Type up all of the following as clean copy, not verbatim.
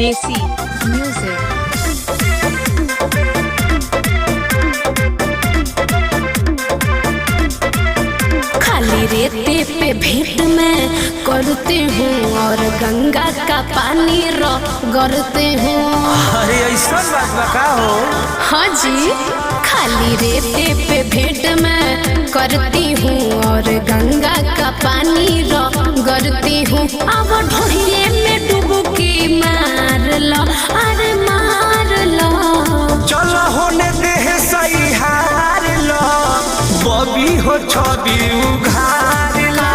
देसी म्यूजिक। खाली रेते पे भेंट में करते हूँ और गंगा का पानी गरते हूँ। अरे ऐसा बात बका हो। हाँ जी, खाली रेते पे भेंट में करती हूँ और गंगा का पानी गरती हूँ। अब ढोलिए में डुबकी मार लो, अरे मार लो। चलो होने दे सही हार लो, बबी हो छवि उघार लो।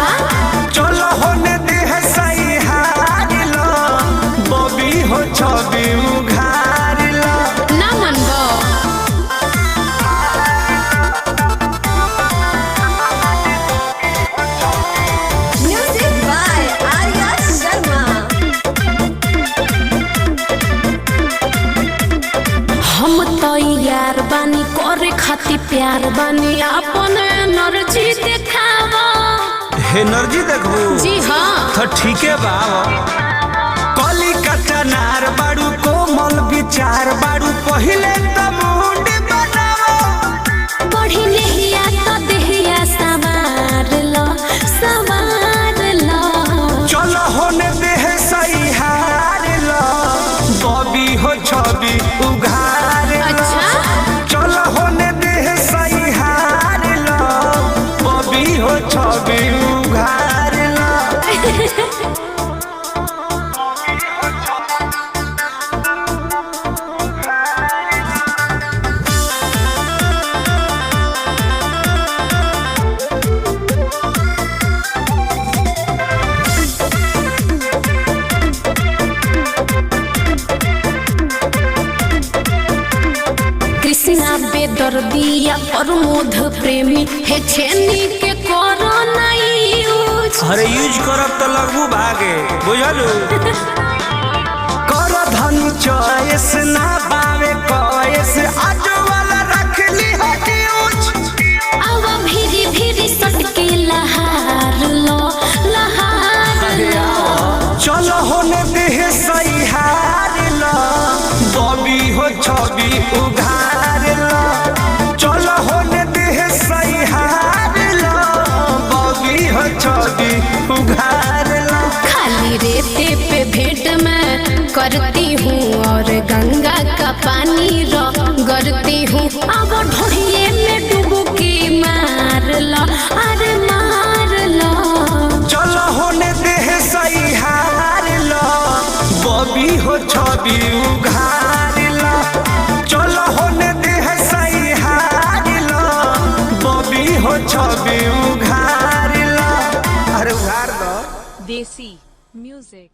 चलो होने दे सही हार लो, बबी हो छवि उघार लो। ना मनबो Music by Arya Sharma। हम तो यार बानी करे खातिर प्यार बानी, अपन एनर्जी देखावा। एनर्जी देखबू जी हाँ, तो ठीक है बाबा। कली कच्चा नार बाड़ू, कोमल विचार बाड़ू, पहिले तो मुंड बनाओ। बढ़ी नहिया तो देहिया सवार लो, सवार लो। चलो होने दे सही हार लो, बबी हो छवि उघार लो। अच्छा? चलो होने दे सही हार लो, बबी हो छवि उघार लो। कृष्णा बेदर्दिया प्रमोद प्रेमी हे छेनी के करो नहीं यूज। अरे यूज करब तो लगबू भागे, बुझलू। कर धनी चॉइस ना बावे कॉइस, आज वाला रख ली यूज। अब भीरी भीरी सटके लहार लो, लहार लो। चलो होने दे सही हार लो, बबी हो छवि उघार लो। चलो होने दे सही हार लो, बबी हो छवि उघार लो। खाली रेते पे भेंट में करती हूँ और गंगा का पानी गरती हूँ। अब ढोलिए में डुबकी मार लो, अरे मार लो। चलो होने दे सही हार लो, बबी हो छवि उघार लो। चलो होने दे सही हार लो, बबी हो छवि उघार लो। अरे उघार दो। देसी म्यूजिक।